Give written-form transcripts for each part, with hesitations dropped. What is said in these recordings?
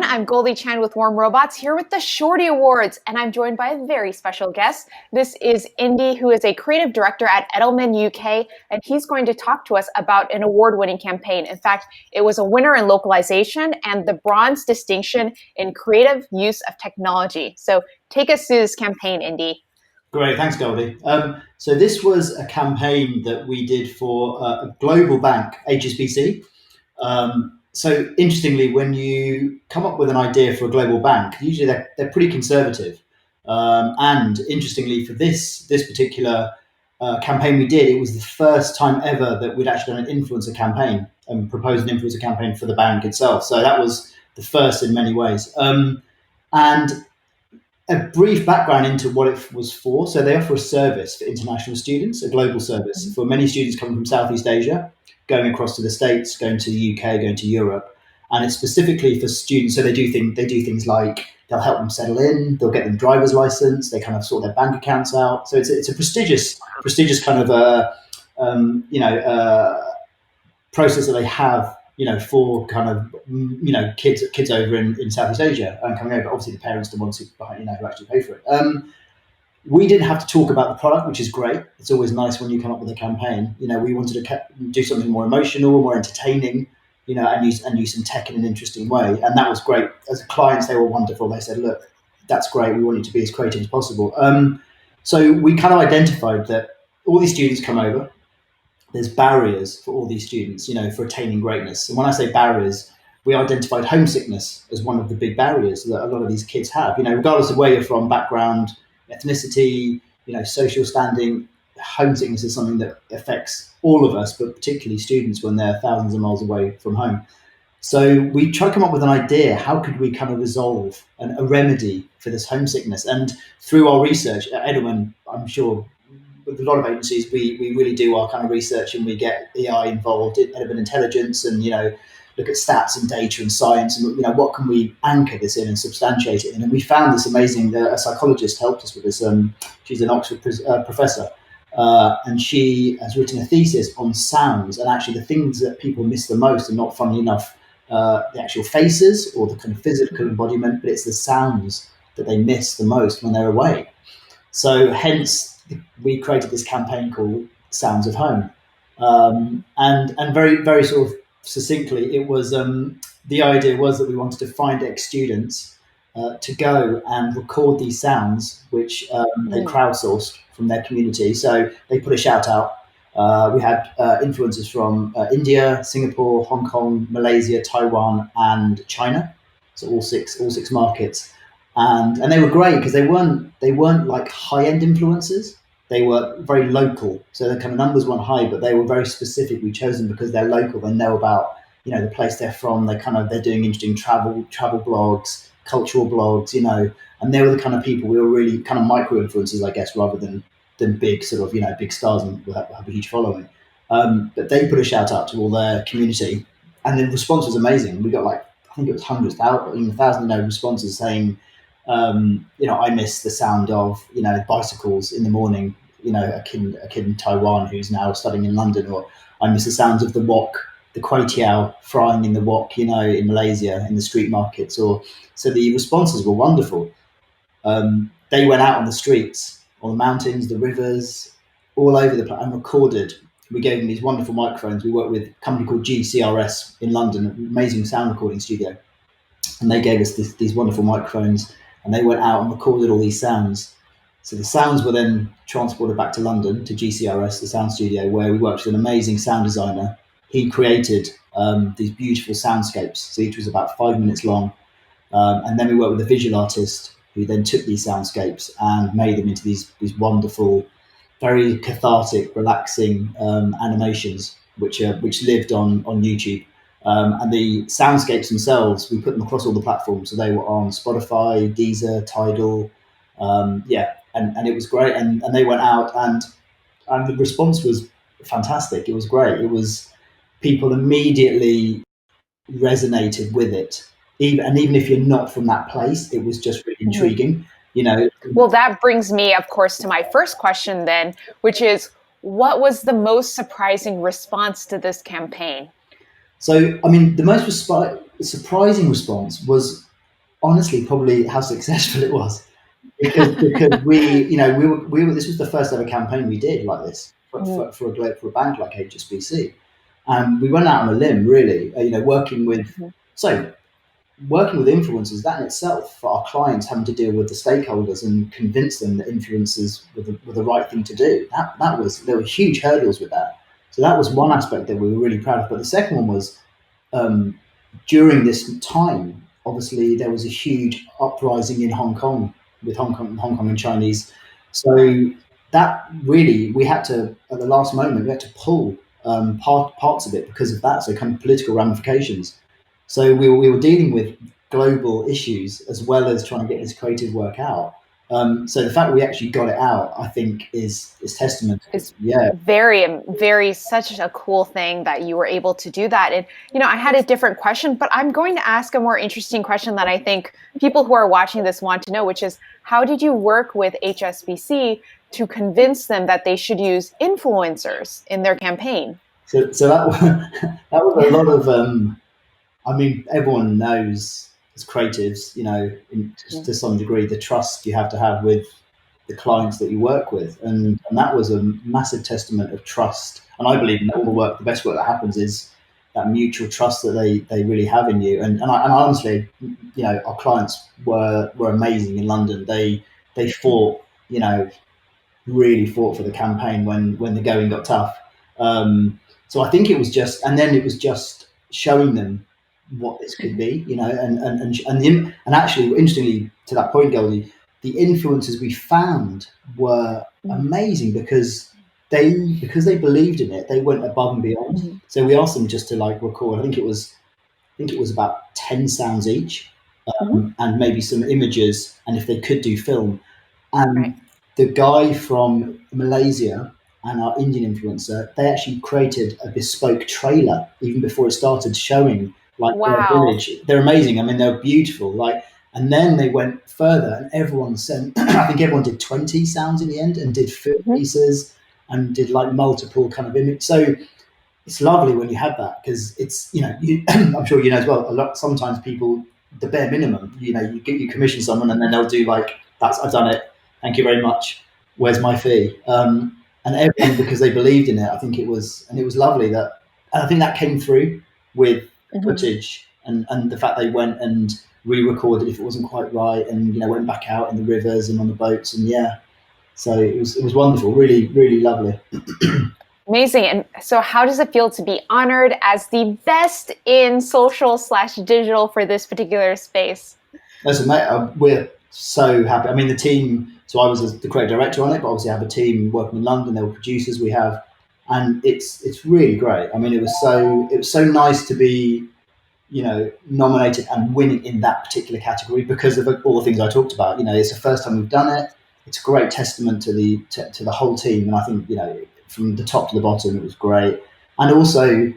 I'm Goldie Chan with Warm Robots here with the Shorty Awards, and I'm joined by a very special guest. This is Indy, who is a creative director at Edelman UK, and he's going to talk to us about an award-winning campaign. In fact, it was a winner in localization and the bronze distinction in creative use of technology. So take us through this campaign, Indy. Great, thanks, Goldie. So this was a campaign that we did for a global bank, HSBC. So interestingly, when you come up with an idea for a global bank, usually they're pretty conservative. And interestingly, for this particular campaign we did, it was the first time ever that we'd actually done an influencer campaign and proposed an influencer campaign for the bank itself. So that was the first in many ways. And a brief background into what it was for. So they offer a service for international students, a global service for many students coming from Southeast Asia, going across to the States, going to the UK, going to Europe. And it's specifically for students. So they do things like they'll help them settle in, they'll get them driver's license, they kind of sort their bank accounts out. So it's a prestigious kind of process that they have, for kind of, kids over in Southeast Asia and coming over. Obviously, the parents are the ones who actually pay for it. We didn't have to talk about the product, which is great. It's always nice when you come up with a campaign. We wanted to do something more emotional, more entertaining, and use some tech in an interesting way. And that was great. As clients, they were wonderful. They said, "Look, that's great. We want you to be as creative as possible." So we kind of identified that all these students come over. There's barriers for all these students, for attaining greatness. And when I say barriers, we identified homesickness as one of the big barriers that a lot of these kids have. Regardless of where you're from, background, ethnicity, social standing, homesickness is something that affects all of us, but particularly students when they're thousands of miles away from home. So we tried to come up with an idea. How could we kind of resolve a remedy for this homesickness? And through our research at Edelman, I'm sure with a lot of agencies, we really do our kind of research and we get AI involved, Edelman intelligence, and look at stats and data and science, and what can we anchor this in and substantiate it in. And we found this amazing. A psychologist helped us with this. She's an Oxford professor, and she has written a thesis on sounds, and actually the things that people miss the most are not, funnily enough, the actual faces or the kind of physical embodiment, but it's the sounds that they miss the most when they're away. So hence we created this campaign called Sounds of Home, and very, very sort of succinctly, it was the idea was that we wanted to find ex-students to go and record these sounds, which they crowdsourced from their community. So they put a shout out. We had influencers from India, Singapore, Hong Kong, Malaysia, Taiwan, and China. So all six markets, and they were great because they weren't like high-end influencers. They were very local, so the kind of numbers weren't high, but they were very specific. We chose them because they're local. They know about the place they're from. They're doing interesting travel blogs, cultural blogs, and they were the kind of people we were really kind of micro influencers, I guess, rather than big sort of big stars and have a huge following. But they put a shout out to all their community, and the response was amazing. We got I think it was hundreds, even 1,000 responses saying, I miss the sound of bicycles in the morning. A kid in Taiwan who's now studying in London, or I miss the sounds of the wok, the kway teow frying in the wok, in Malaysia in the street markets. So the responses were wonderful. They went out on the streets, on the mountains, the rivers, all over the place, and recorded. We gave them these wonderful microphones. We worked with a company called GCRS in London, an amazing sound recording studio, and they gave us these wonderful microphones. And they went out and recorded all these sounds. So the sounds were then transported back to London, to GCRS, the sound studio, where we worked with an amazing sound designer. He created these beautiful soundscapes. So each was about 5 minutes long. And then we worked with a visual artist who then took these soundscapes and made them into these wonderful, very cathartic, relaxing animations, which lived on YouTube. And the soundscapes themselves, we put them across all the platforms. So they were on Spotify, Deezer, Tidal, and it was great. And they went out, and the response was fantastic. It was great. It was, people immediately resonated with it. Even if you're not from that place, it was just really intriguing, Well, that brings me, of course, to my first question then, which is, what was the most surprising response to this campaign? So, I mean, the most surprising response was honestly probably how successful it was, because we were this was the first ever campaign we did like this for a bank like HSBC, and we went out on a limb really, so working with influencers, that in itself, for our clients having to deal with the stakeholders and convince them that influencers were the right thing to do. There were huge hurdles with that. So that was one aspect that we were really proud of. But the second one was, um, during this time, obviously there was a huge uprising in Hong Kong with Hong Kong and Chinese. So that really, we had to, at the last moment, we had to pull parts of it because of that. So kind of political ramifications. So we were dealing with global issues as well as trying to get this creative work out. So the fact that we actually got it out, I think, is testament. It's Yeah. very such a cool thing that you were able to do that. And I had a different question, but I'm going to ask a more interesting question that I think people who are watching this want to know, which is, how did you work with HSBC to convince them that they should use influencers in their campaign? So that was a lot of. I mean, everyone knows as creatives, to some degree, the trust you have to have with the clients that you work with, and that was a massive testament of trust. And I believe in all the best work that happens is that mutual trust that they really have in you. And I honestly, our clients were amazing in London. They fought, really fought for the campaign when the going got tough. So I think it was just showing them what this could be, and actually, interestingly, to that point, Goldie, the influencers we found were amazing because they believed in it. They went above and beyond. So we asked them just to record. I think it was about 10 sounds each, and maybe some images, and if they could do film. And the guy from Malaysia and our Indian influencer, they actually created a bespoke trailer even before it started, showing their village. They're amazing. I mean, they're beautiful. And then they went further, and everyone sent. I think everyone did 20 sounds in the end, and did film pieces, and did multiple kind of image. So it's lovely when you have that, because it's I'm sure as well. Sometimes people, the bare minimum. You commission someone, and then they'll do I've done it. Thank you very much. Where's my fee? And everyone, because they believed in it. I think it was lovely and I think that came through with footage and the fact they went and re-recorded if it wasn't quite right, and went back out in the rivers and on the boats, and so it was wonderful, really, really lovely. Amazing. And so how does it feel to be honored as the best in social/digital for this particular space? Listen, mate, we're so happy. I mean, the team, so I was the creative director on it, but obviously I have a team working in London. There were producers we have, and it's really great. I mean, it was so nice to be, nominated and winning in that particular category because of all the things I talked about. It's the first time we've done it. It's a great testament to the whole team, and I think from the top to the bottom, it was great. And also,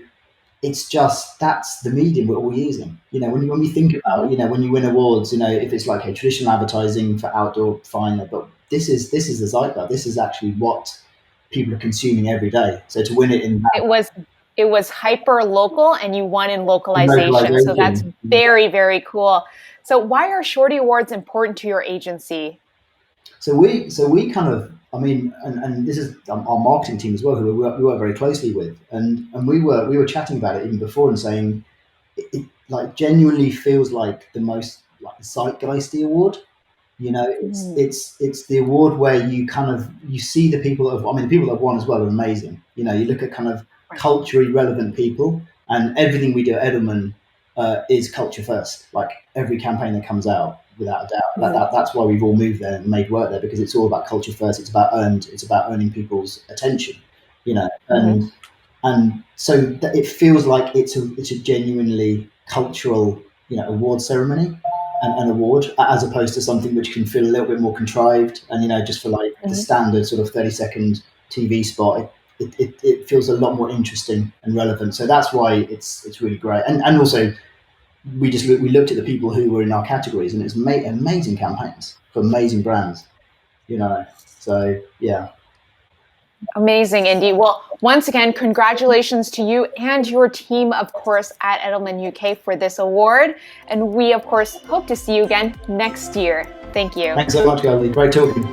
it's just, that's the medium we're all using. When we think about, when you win awards, if it's traditional advertising for outdoor, fine, but this is the zeitgeist. This is actually what people are consuming every day. So to win it in that, it was hyper local, and you won in localization. So that's very, very cool. So why are Shorty Awards important to your agency? So we kind of, I mean, and this is our marketing team as well, who we work very closely with, and we were chatting about it even before and saying it genuinely feels like the most zeitgeisty award. It's the award where you see the people the people that have won as well are amazing. You look at kind of culturally relevant people, and everything we do at Edelman is culture first. Every campaign that comes out, without a doubt. That's why we've all moved there and made work there, because it's all about culture first. It's about earning people's attention, and so it feels like it's a genuinely cultural, award ceremony and an award, as opposed to something which can feel a little bit more contrived and just for the standard sort of 30-second TV spot. It feels a lot more interesting and relevant. So that's why it's really great. And also, we looked at the people who were in our categories, and it's amazing campaigns for amazing brands, So yeah. Amazing, Indy. Well, once again, congratulations to you and your team, of course, at Edelman UK for this award. And we, of course, hope to see you again next year. Thank you. Thanks so much, Gally. Great talking.